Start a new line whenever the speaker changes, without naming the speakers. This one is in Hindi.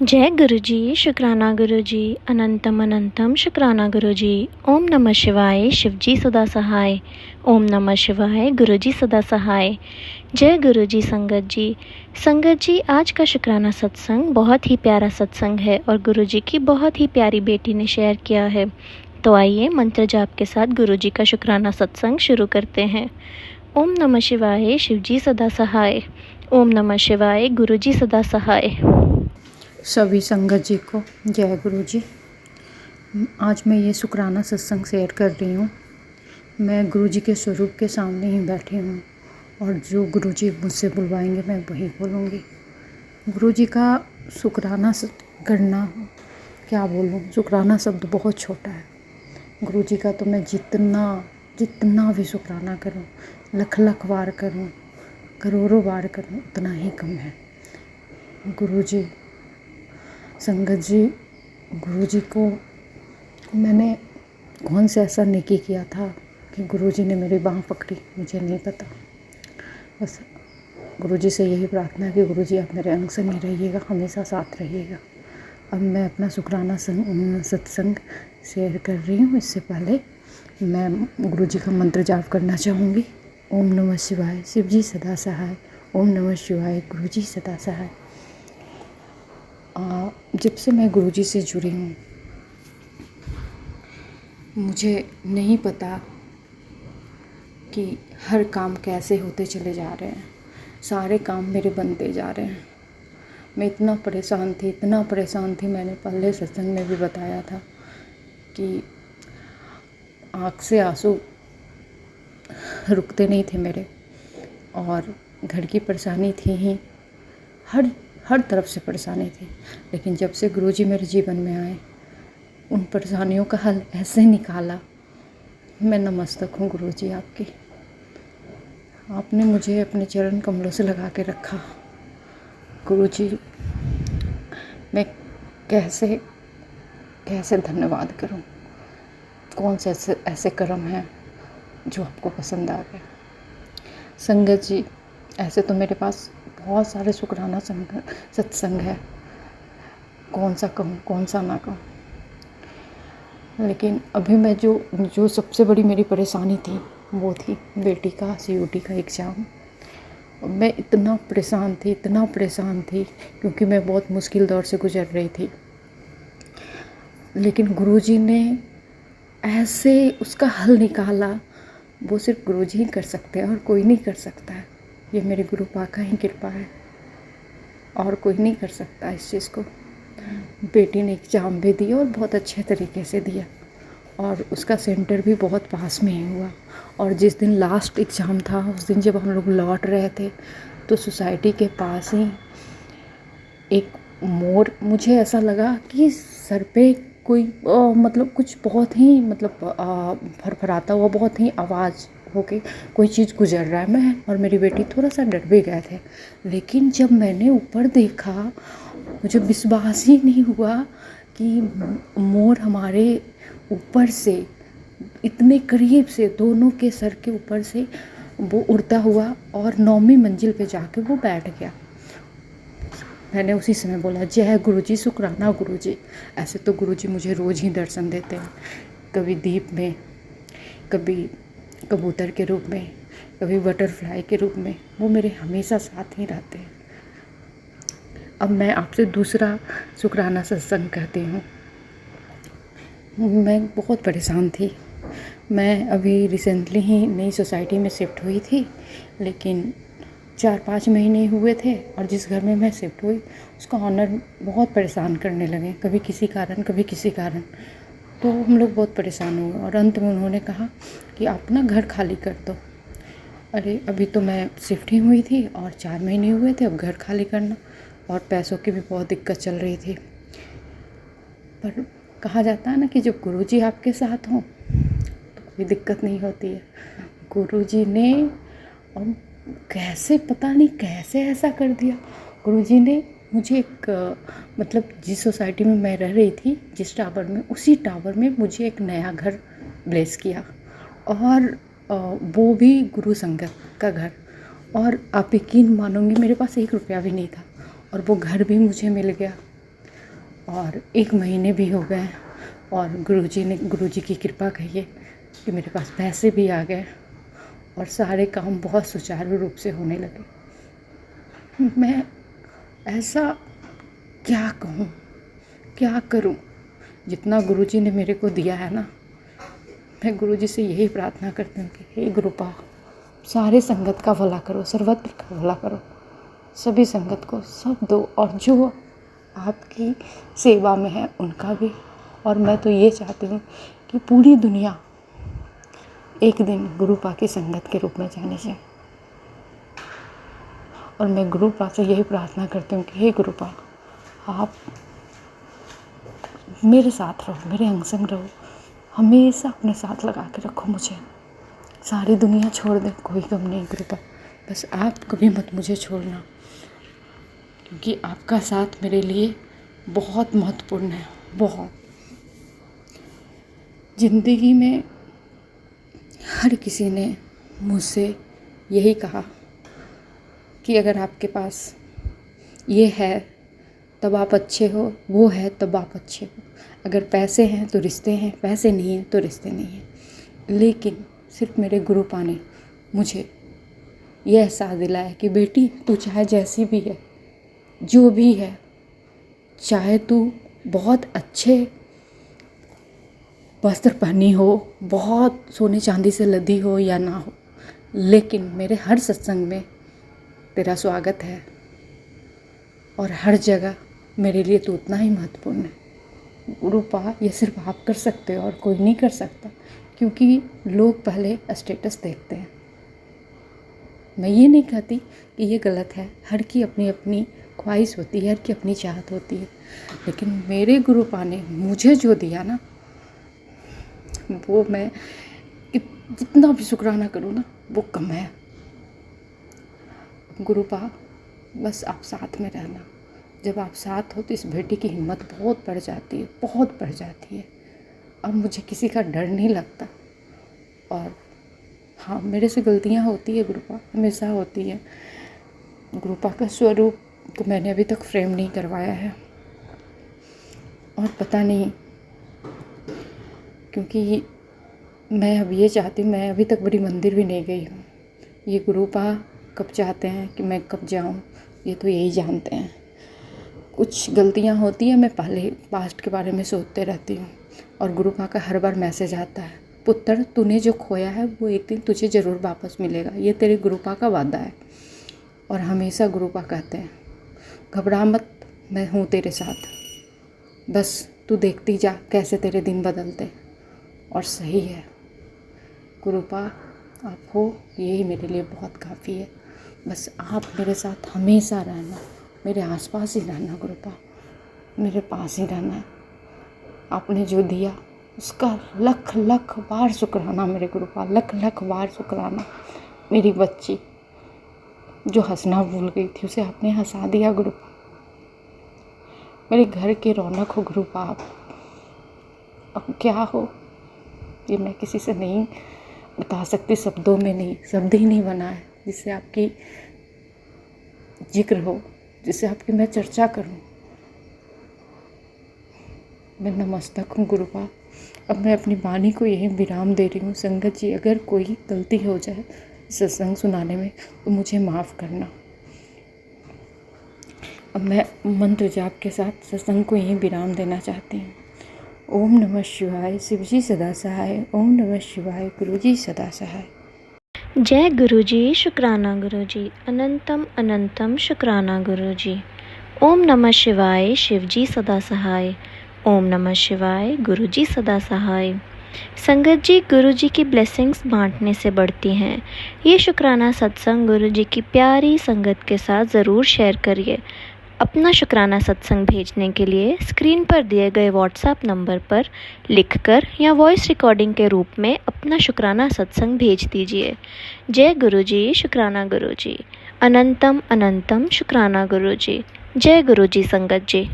जय गुरुजी, शुक्राना गुरुजी, अनंतम अनंतम शुक्राना गुरुजी। ओम नमः शिवाय, शिवजी सदा सहाय। ओम नमः शिवाय, गुरुजी सदा सहाय। जय गुरुजी संगत जी, आज का शुक्राना सत्संग बहुत ही प्यारा सत्संग है और गुरुजी की बहुत ही प्यारी बेटी ने शेयर किया है। तो आइए मंत्र जाप के साथ गुरुजी का शुक्राना सत्संग शुरू करते हैं। ओम नमः शिवाय, शिवजी सदा सहाय। ओम नमः शिवाय, गुरुजी सदा सहाय।
सभी संगत जी को जय गुरु जी। आज मैं ये शुक्राना सत्संग शेयर कर रही हूँ। मैं गुरु जी के स्वरूप के सामने ही बैठी हूँ और जो गुरु जी मुझसे बुलवाएंगे मैं वही बोलूँगी। गुरु जी का शुक्राना करना, क्या बोलूँ, शुक्राना शब्द बहुत छोटा है। गुरु जी का तो मैं जितना भी शुक्राना करूँ, लख बार करूँ, करोड़ों बार करूँ, उतना ही कम है। गुरु जी, संगत जी, गुरु जी को मैंने कौन सा ऐसा नेकी किया था कि गुरु जी ने मेरी बाँह पकड़ी, मुझे नहीं पता। बस गुरु जी से यही प्रार्थना है कि गुरु जी आप मेरे अंग संग ही रहिएगा, हमेशा साथ रहिएगा। अब मैं अपना शुक्राना सत्संग शेयर कर रही हूँ। इससे पहले मैं गुरु जी का मंत्र जाप करना चाहूँगी। ओम नमः शिवाय, शिव जी सदा सहाय। ओम नमः शिवाय, गुरु जी सदा सहाय। जब से मैं गुरु जी से जुड़ी हूँ, मुझे नहीं पता कि हर काम कैसे होते चले जा रहे हैं। सारे काम मेरे बनते जा रहे हैं। मैं इतना परेशान थी। मैंने पहले सत्संग में भी बताया था कि आँख से आंसू रुकते नहीं थे मेरे, और घर की परेशानी थी ही, हर तरफ से परेशानी थी। लेकिन जब से गुरुजी मेरे जीवन में आए, उन परेशानियों का हल ऐसे निकाला। मैं नमस्तक हूँ गुरुजी आपकी। आपने मुझे अपने चरण कमलों से लगा के रखा। गुरुजी, मैं कैसे धन्यवाद करूँ। कौन से ऐसे कर्म हैं जो आपको पसंद आ गए। संगत जी, ऐसे तो मेरे पास बहुत सारे शुक्राना सत्संग है, कौन सा कहूँ कौन सा ना कहूँ। लेकिन अभी मैं जो सबसे बड़ी मेरी परेशानी थी वो थी बेटी का CUT का एग्ज़ाम। मैं इतना परेशान थी क्योंकि मैं बहुत मुश्किल दौर से गुजर रही थी। लेकिन गुरुजी ने ऐसे उसका हल निकाला। वो सिर्फ गुरुजी ही कर सकते हैं और कोई नहीं कर सकता है। ये मेरे गुरु पा का ही कृपा है और कोई नहीं कर सकता इस चीज़ को। बेटी ने एग्ज़ाम भी दिया और बहुत अच्छे तरीके से दिया, और उसका सेंटर भी बहुत पास में ही हुआ। और जिस दिन लास्ट एग्ज़ाम था, उस दिन जब हम लोग लौट रहे थे, तो सोसाइटी के पास ही एक मोर, मुझे ऐसा लगा कि सर पे कोई मतलब कुछ बहुत ही फरफराता हुआ, बहुत ही आवाज़ होके कोई चीज़ गुजर रहा है। मैं और मेरी बेटी थोड़ा सा डर भी गए थे। लेकिन जब मैंने ऊपर देखा, मुझे विश्वास ही नहीं हुआ कि मोर हमारे ऊपर से, इतने करीब से, दोनों के सर के ऊपर से वो उड़ता हुआ और 9वीं मंजिल पे जाके वो बैठ गया। मैंने उसी समय बोला, जय गुरुजी, शुक्राना गुरुजी। ऐसे तो गुरुजी मुझे रोज़ ही दर्शन देते हैं, कभी दीप में, कभी कबूतर के रूप में, कभी बटरफ्लाई के रूप में। वो मेरे हमेशा साथ ही रहते हैं। अब मैं आपसे दूसरा शुक्राना सत्संग कहती हूँ। मैं बहुत परेशान थी। मैं अभी रिसेंटली ही नई सोसाइटी में शिफ्ट हुई थी, लेकिन 4-5 महीने हुए थे, और जिस घर में मैं शिफ्ट हुई उसका ऑनर बहुत परेशान करने लगे, कभी किसी कारण। तो हम लोग बहुत परेशान हुए और अंत में उन्होंने कहा कि आप ना घर खाली कर दो। अरे अभी तो मैं शिफ्ट ही हुई थी और 4 महीने हुए थे, अब घर खाली करना, और पैसों की भी बहुत दिक्कत चल रही थी। पर कहा जाता है ना कि जब गुरुजी आपके साथ हों तो कोई दिक्कत नहीं होती है। गुरुजी ने कैसे, पता नहीं कैसे ऐसा कर दिया। गुरुजी ने मुझे एक जिस सोसाइटी में मैं रह रही थी, जिस टावर में, उसी टावर में मुझे एक नया घर ब्लेस किया, और वो भी गुरु संगत का घर। और आप यकीन मानोगे, मेरे पास 1 रुपया भी नहीं था और वो घर भी मुझे मिल गया। और 1 महीने भी हो गए और गुरुजी की कृपा कहिए कि मेरे पास पैसे भी आ गए और सारे काम बहुत सुचारू रूप से होने लगे। मैं ऐसा क्या कहूँ, क्या करूँ? जितना गुरुजी ने मेरे को दिया है ना, मैं गुरुजी से यही प्रार्थना करती हूँ कि हे गुरुपा, सारे संगत का भला करो, सर्वत्र का भला करो, सभी संगत को सब दो, और जो आपकी सेवा में है उनका भी। और मैं तो ये चाहती हूँ कि पूरी दुनिया एक दिन गुरुपा की संगत के रूप में जानी चाहिए। और मैं गुरुपा से यही प्रार्थना करती हूँ कि हे गुरुपा, आप मेरे साथ रहो, मेरे अंग संग रहो, हमेशा अपने साथ लगा के रखो मुझे। सारी दुनिया छोड़ दे, कोई गम नहीं गुरुपा, बस आप कभी मत मुझे छोड़ना, क्योंकि आपका साथ मेरे लिए बहुत महत्वपूर्ण है। बहुत ज़िंदगी में हर किसी ने मुझसे यही कहा कि अगर आपके पास ये है तब आप अच्छे हो, वो है तब आप अच्छे हो। अगर पैसे हैं तो रिश्ते हैं, पैसे नहीं हैं तो रिश्ते नहीं हैं। लेकिन सिर्फ मेरे गुरुपा ने मुझे यह एहसास दिलाया कि बेटी, तू चाहे जैसी भी है, जो भी है, चाहे तू बहुत अच्छे वस्त्र पहनी हो, बहुत सोने चांदी से लदी हो या ना हो, लेकिन मेरे हर सत्संग में तेरा स्वागत है और हर जगह मेरे लिए तो उतना ही महत्वपूर्ण है। गुरुपा, ये सिर्फ आप कर सकते हो और कोई नहीं कर सकता, क्योंकि लोग पहले स्टेटस देखते हैं। मैं ये नहीं कहती कि ये गलत है, हर की अपनी अपनी ख्वाहिश होती है, हर की अपनी चाहत होती है, लेकिन मेरे गुरुपा ने मुझे जो दिया ना, वो मैं जितना भी शुक्राना करूँ ना, वो कम है। गुरुपा, बस आप साथ में रहना। जब आप साथ हो तो इस बेटी की हिम्मत बहुत बढ़ जाती है, बहुत बढ़ जाती है। अब मुझे किसी का डर नहीं लगता। और हाँ, मेरे से गलतियाँ होती है गुरुपा, हमेशा होती है। गुरुपा का स्वरूप तो मैंने अभी तक फ्रेम नहीं करवाया है, और पता नहीं, क्योंकि मैं अब ये चाहती हूँ, मैं अभी तक बड़ी मंदिर भी नहीं गई हूँ। ये गुरुपा कब चाहते हैं कि मैं कब जाऊँ, ये तो यही जानते हैं। कुछ गलतियाँ होती हैं, मैं पहले पास्ट के बारे में सोचते रहती हूँ, और गुरुपा का हर बार मैसेज आता है, पुत्र, तूने जो खोया है वो एक दिन तुझे ज़रूर वापस मिलेगा, ये तेरे गुरुपा का वादा है। और हमेशा गुरुपा कहते हैं, घबरा मत, मैं हूँ तेरे साथ, बस तू देखती जा कैसे तेरे दिन बदलते। और सही है गुरुपा, आप हो, यही मेरे लिए बहुत काफ़ी है। बस आप मेरे साथ हमेशा रहना, मेरे आसपास ही रहना गुरुपा, मेरे पास ही रहना है। आपने जो दिया उसका लख लख बार शुक्राना मेरे गुरुपा, लख लख बार शुक्राना। मेरी बच्ची जो हंसना भूल गई थी, उसे आपने हंसा दिया गुरुपा। मेरे घर की रौनक हो गुरुपा आप। अब क्या हो ये मैं किसी से नहीं बता सकती, शब्दों में नहीं, शब्द ही नहीं बना है जिससे आपकी जिक्र हो, जिससे आपकी मैं चर्चा करूं। मैं नमस्तक हूँ गुरुपा। अब मैं अपनी वाणी को यही विराम दे रही हूँ। संगत जी, अगर कोई गलती हो जाए सत्संग सुनाने में तो मुझे माफ़ करना। अब मैं मंत्र जाप के साथ सत्संग को यही विराम देना चाहती हूँ। ओम नमः शिवाय, शिवजी सदा सहाय। ओम नमः शिवाय, गुरुजी सदा सहाय।
जय गुरुजी, शुक्राना गुरुजी, अनंतम अनंतम शुक्राना गुरुजी। ओम नमः शिवाय, शिवजी सदा सहाय। ओम नमः शिवाय, गुरुजी सदा सहाय। संगत जी, गुरुजी की ब्लेसिंग्स बांटने से बढ़ती हैं। ये शुक्राना सत्संग गुरुजी की प्यारी संगत के साथ ज़रूर शेयर करिए। अपना शुक्राना सत्संग भेजने के लिए स्क्रीन पर दिए गए व्हाट्सएप नंबर पर लिखकर या वॉइस रिकॉर्डिंग के रूप में अपना शुक्राना सत्संग भेज दीजिए। जय गुरुजी, शुक्राना गुरुजी, अनंतम अनंतम शुक्राना गुरुजी। जय गुरुजी संगत जी।